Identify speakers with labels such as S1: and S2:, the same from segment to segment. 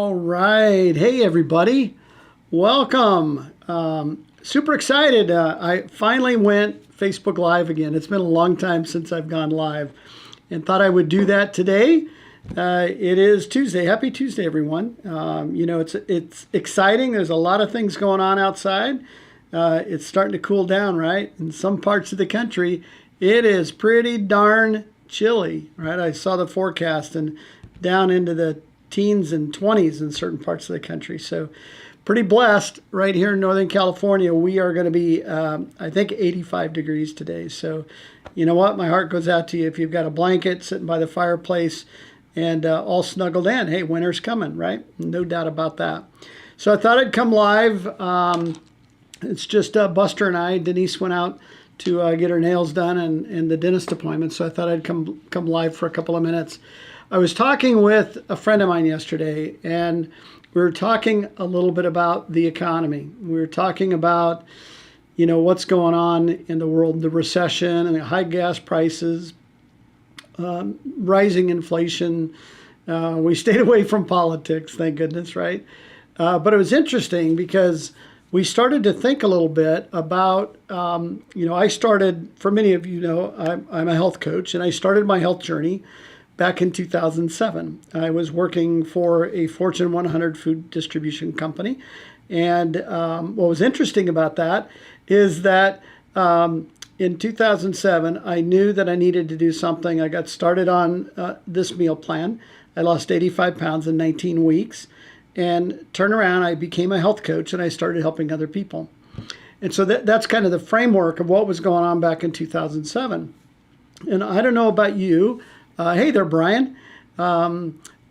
S1: All right. Hey, everybody. Welcome. Super excited. I finally went Facebook Live again. It's been a long time since I've gone live and thought I would do that today. It is Tuesday. Happy Tuesday, everyone. It's exciting. There's a lot of things going on outside. It's starting to cool down, right? In some parts of the country, it is pretty darn chilly, right? I saw the forecast and down into the teens and 20s in certain parts of the country. So pretty blessed right here in Northern California. We are going to be, I think, 85 degrees today. So you know what? My heart goes out to you if you've got a blanket sitting by the fireplace and all snuggled in. Hey, winter's coming, right? No doubt about that. So I thought I'd come live. It's just Buster and I. Denise went out to get her nails done and the dentist appointment. So I thought I'd come live for a couple of minutes. I was talking with a friend of mine yesterday, and we were talking a little bit about the economy. We were talking about, what's going on in the world, the recession and the high gas prices, rising inflation. We stayed away from politics, thank goodness, right? But it was interesting because we started to think a little bit about, I started, for many of you know, I'm a health coach, and I started my health journey back in 2007. I was working for a Fortune 100 food distribution company. And what was interesting about that is that in 2007, I knew that I needed to do something. I got started on this meal plan. I lost 85 pounds in 19 weeks. And turned around, I became a health coach, and I started helping other people. And so that's kind of the framework of what was going on back in 2007. And I don't know about you. Hey there, Brian. I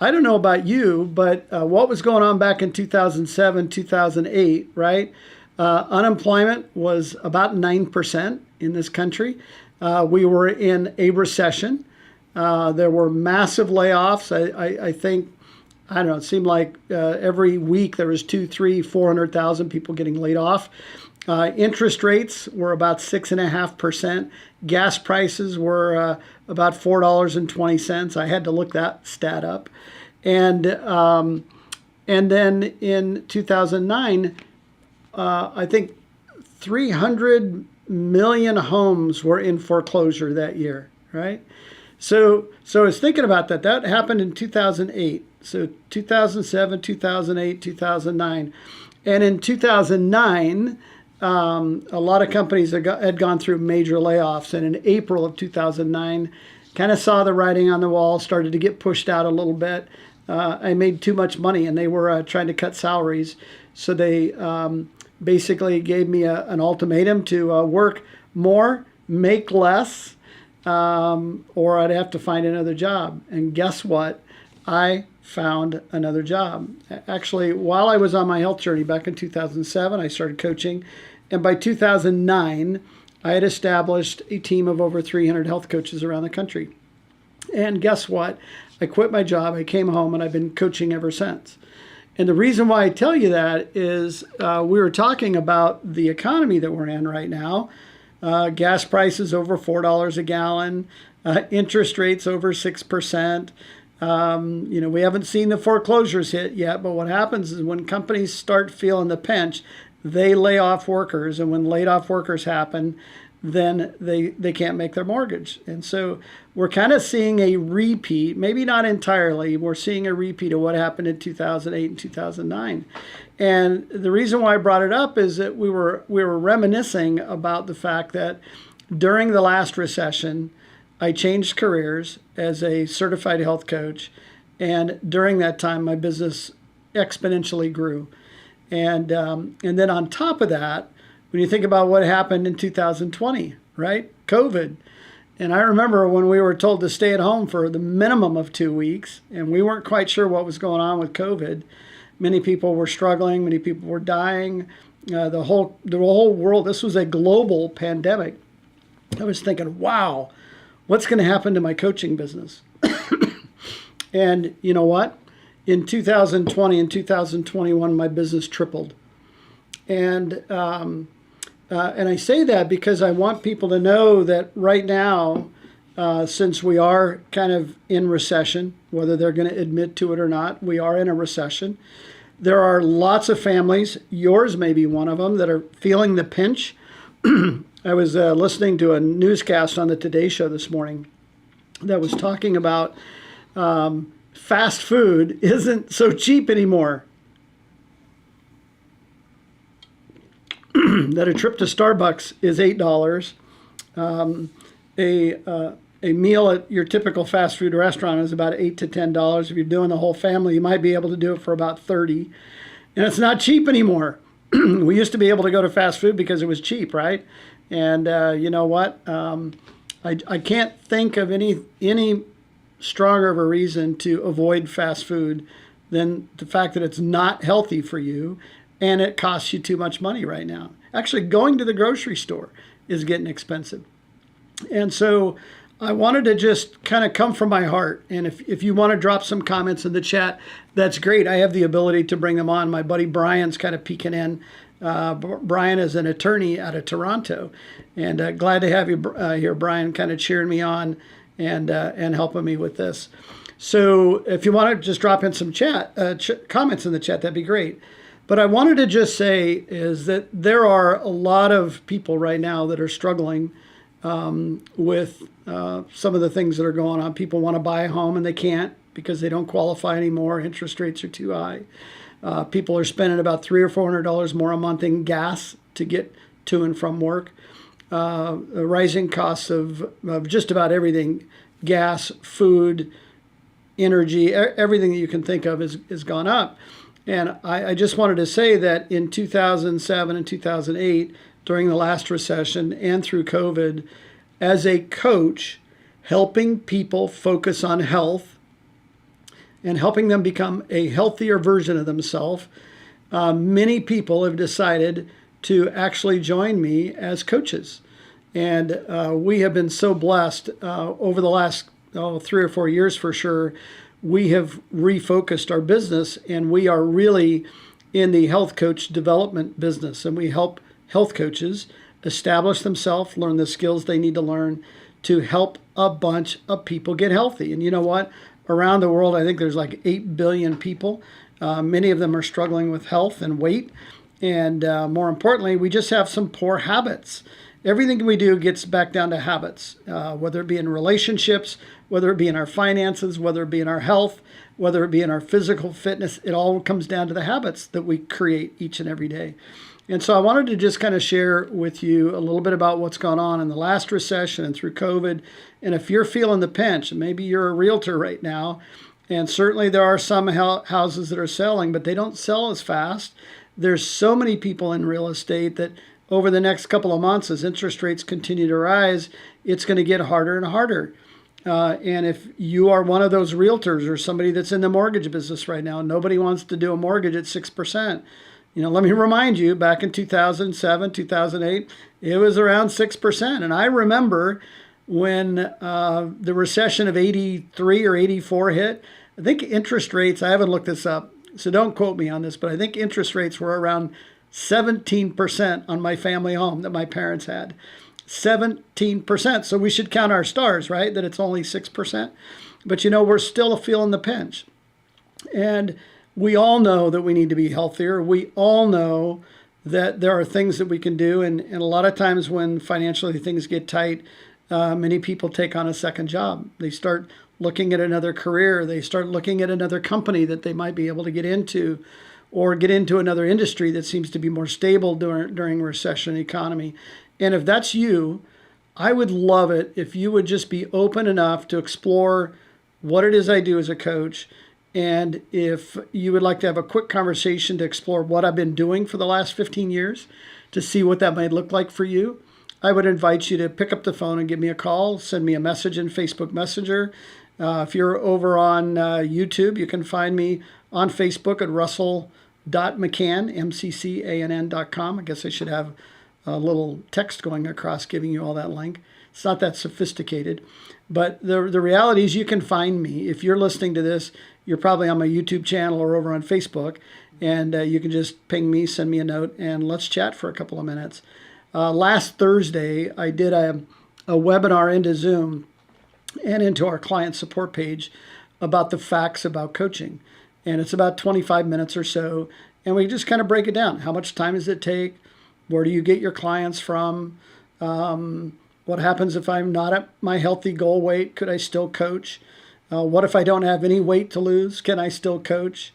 S1: don't know about you, but what was going on back in 2007, 2008, right? Unemployment was about 9% in this country. We were in a recession. There were massive layoffs. I think, I don't know, it seemed like every week there was 200,000, 300,000, 400,000 people getting laid off. Interest rates were about 6.5%. Gas prices were about $4.20. I had to look that stat up. And then in 2009, I think 300 million homes were in foreclosure that year, right? So I was thinking about that. That happened in 2008. So 2007, 2008, 2009. And in 2009, a lot of companies had gone through major layoffs. And in April of 2009, kind of saw the writing on the wall, started to get pushed out a little bit. I made too much money, and they were trying to cut salaries. So they basically gave me an ultimatum to work more, make less, or I'd have to find another job. And guess what? I found another job. Actually, while I was on my health journey back in 2007, I started coaching. And by 2009, I had established a team of over 300 health coaches around the country. And guess what? I quit my job, I came home, and I've been coaching ever since. And the reason why I tell you that is we were talking about the economy that we're in right now. Gas prices over $4 a gallon, interest rates over 6%. We haven't seen the foreclosures hit yet, but what happens is when companies start feeling the pinch, they lay off workers. And when laid off workers happen, then they can't make their mortgage. And so we're kind of seeing a repeat, maybe not entirely, we're seeing a repeat of what happened in 2008 and 2009. And the reason why I brought it up is that we were reminiscing about the fact that during the last recession, I changed careers as a certified health coach, and during that time, my business exponentially grew. And then on top of that, when you think about what happened in 2020, right? COVID. And I remember when we were told to stay at home for the minimum of 2 weeks, and we weren't quite sure what was going on with COVID. Many people were struggling. Many people were dying. The whole world, this was a global pandemic. I was thinking, wow, what's going to happen to my coaching business? And you know what? In 2020 and 2021, my business tripled. And I say that because I want people to know that right now, since we are kind of in recession, whether they're going to admit to it or not, we are in a recession. There are lots of families, yours may be one of them, that are feeling the pinch. I was listening to a newscast on the Today Show this morning that was talking about fast food isn't so cheap anymore. That a trip to Starbucks is $8. A meal at your typical fast food restaurant is about $8 to $10. If you're doing the whole family, you might be able to do it for about $30. And it's not cheap anymore. We used to be able to go to fast food because it was cheap, right? And you know what? I can't think of any stronger of a reason to avoid fast food than the fact that it's not healthy for you and it costs you too much money right now. Actually, going to the grocery store is getting expensive. And so I wanted to just kind of come from my heart. And if you want to drop some comments in the chat, that's great. I have the ability to bring them on. My buddy Brian's kind of peeking in. Brian is an attorney out of Toronto. And glad to have you here, Brian, kind of cheering me on and helping me with this. So if you want to just drop in some comments in the chat, that'd be great. But I wanted to just say is that there are a lot of people right now that are struggling with some of the things that are going on. People want to buy a home and they can't because they don't qualify anymore. Interest rates are too high. People are spending about $300 or $400 more a month in gas to get to and from work. Rising costs of just about everything, gas, food, energy, everything that you can think of has gone up. And I just wanted to say that in 2007 and 2008, during the last recession and through COVID, as a coach, helping people focus on health and helping them become a healthier version of themselves, many people have decided to actually join me as coaches. And we have been so blessed over the last 3 or 4 years for sure. We have refocused our business and we are really in the health coach development business. And we help health coaches establish themselves, learn the skills they need to learn to help a bunch of people get healthy. And you know what? Around the world, I think there's like 8 billion people. Many of them are struggling with health and weight. And more importantly, we just have some poor habits. Everything we do gets back down to habits, whether it be in relationships, whether it be in our finances, whether it be in our health, whether it be in our physical fitness. It all comes down to the habits that we create each and every day. And so I wanted to just kind of share with you a little bit about what's gone on in the last recession and through COVID. And if you're feeling the pinch, and maybe you're a realtor right now, and certainly there are some houses that are selling, but they don't sell as fast. There's so many people in real estate that over the next couple of months, as interest rates continue to rise, it's going to get harder and harder. And if you are one of those realtors or somebody that's in the mortgage business right now, nobody wants to do a mortgage at 6%. Let me remind you, back in 2007, 2008, it was around 6%. And I remember when the recession of 83 or 84 hit, I think interest rates, I haven't looked this up, so don't quote me on this, but I think interest rates were around 17% on my family home that my parents had. 17%. So we should count our stars, right? That it's only 6%. But we're still feeling the pinch. And we all know that we need to be healthier. We all know that there are things that we can do. And a lot of times when financially things get tight, many people take on a second job. They start looking at another career. They start looking at another company that they might be able to get into, or get into another industry that seems to be more stable during recession economy. And if that's you, I would love it if you would just be open enough to explore what it is I do as a coach. And if you would like to have a quick conversation to explore what I've been doing for the last 15 years to see what that might look like for you, I would invite you to pick up the phone and give me a call, send me a message in Facebook Messenger. If you're over on YouTube, you can find me on Facebook at russell.mccann, MCCANN.com. I guess I should have a little text going across giving you all that link. It's not that sophisticated. But the reality is you can find me. If you're listening to this, you're probably on my YouTube channel or over on Facebook. And you can just ping me, send me a note, and let's chat for a couple of minutes. Last Thursday, I did a webinar into Zoom and into our client support page about the facts about coaching. And it's about 25 minutes or so. And we just kind of break it down. How much time does it take? Where do you get your clients from? What happens if I'm not at my healthy goal weight? Could I still coach? What if I don't have any weight to lose? Can I still coach?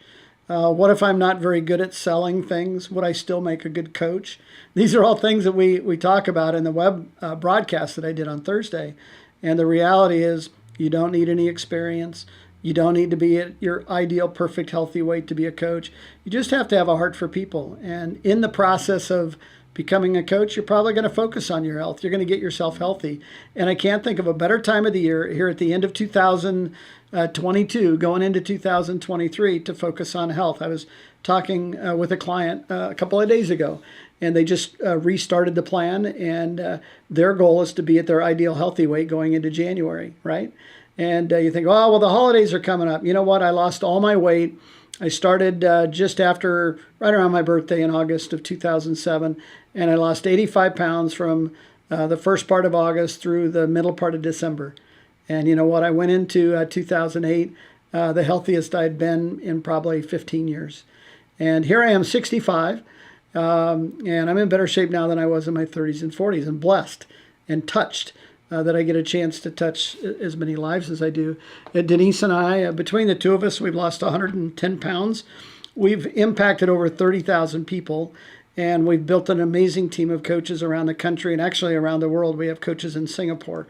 S1: What if I'm not very good at selling things? Would I still make a good coach? These are all things that we talk about in the web broadcast that I did on Thursday. And the reality is you don't need any experience. You don't need to be at your ideal, perfect, healthy weight to be a coach. You just have to have a heart for people. And in the process of becoming a coach, you're probably going to focus on your health. You're going to get yourself healthy. And I can't think of a better time of the year here at the end of 2022, going into 2023, to focus on health. I was talking with a client a couple of days ago, and they just restarted the plan, and their goal is to be at their ideal healthy weight going into January, right? And you think, oh, well, the holidays are coming up. You know what? I lost all my weight. I started just after, right around my birthday in August of 2007, and I lost 85 pounds from the first part of August through the middle part of December. And you know what? I went into 2008, the healthiest I'd been in probably 15 years. And here I am, 65, and I'm in better shape now than I was in my 30s and 40s, and blessed and touched that I get a chance to touch as many lives as I do. Denise and I, between the two of us, we've lost 110 pounds. We've impacted over 30,000 people, and we've built an amazing team of coaches around the country and actually around the world. We have coaches in Singapore.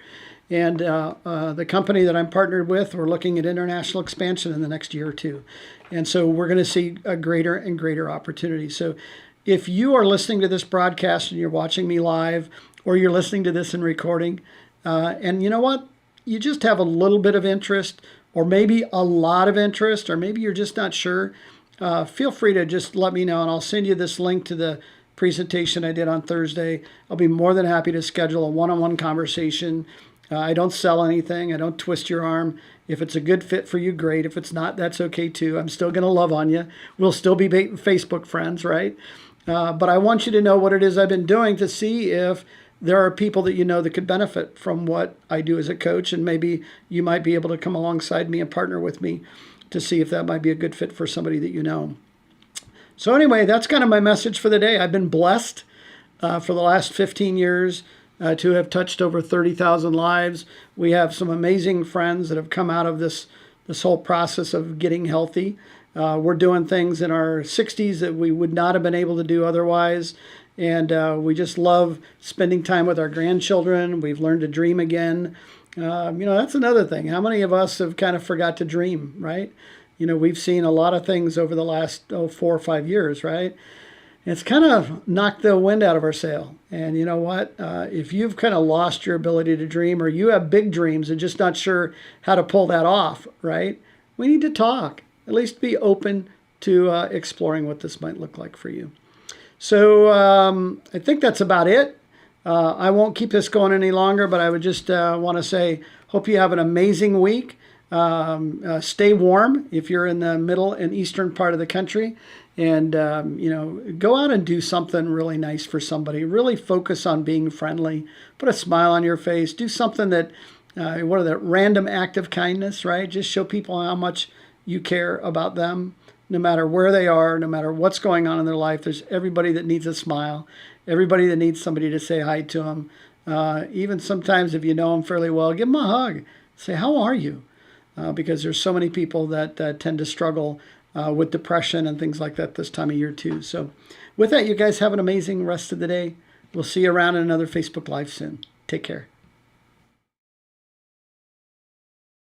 S1: And the company that I'm partnered with, we're looking at international expansion in the next year or two. And so we're going to see a greater and greater opportunity. So if you are listening to this broadcast and you're watching me live, or you're listening to this in recording, and you know what? You just have a little bit of interest, or maybe a lot of interest, or maybe you're just not sure. Feel free to just let me know, and I'll send you this link to the presentation I did on Thursday. I'll be more than happy to schedule a one-on-one conversation. I don't sell anything. I don't twist your arm. If it's a good fit for you, great. If it's not, that's okay too. I'm still going to love on you. We'll still be Facebook friends, right? But I want you to know what it is I've been doing to see if there are people that you know that could benefit from what I do as a coach, and maybe you might be able to come alongside me and partner with me to see if that might be a good fit for somebody that you know. So anyway, that's kind of my message for the day. I've been blessed for the last 15 years to have touched over 30,000 lives. We have some amazing friends that have come out of this whole process of getting healthy. We're doing things in our 60s that we would not have been able to do otherwise. And we just love spending time with our grandchildren. We've learned to dream again. That's another thing. How many of us have kind of forgot to dream, right? We've seen a lot of things over the last 4 or 5 years, right? It's kind of knocked the wind out of our sail. And you know what? If you've kind of lost your ability to dream, or you have big dreams and just not sure how to pull that off, right? We need to talk. At least be open to exploring what this might look like for you. So I think that's about it. I won't keep this going any longer, but I would just want to say, hope you have an amazing week. Stay warm if you're in the middle and eastern part of the country. And, go out and do something really nice for somebody. Really focus on being friendly. Put a smile on your face. Do something that, what are the random act of kindness, right? Just show people how much you care about them. No matter where they are, no matter what's going on in their life, there's everybody that needs a smile, everybody that needs somebody to say hi to them. Even sometimes if you know them fairly well, give them a hug. Say, how are you? Because there's so many people that tend to struggle with depression and things like that this time of year too. So with that, you guys have an amazing rest of the day. We'll see you around in another Facebook Live soon. Take care.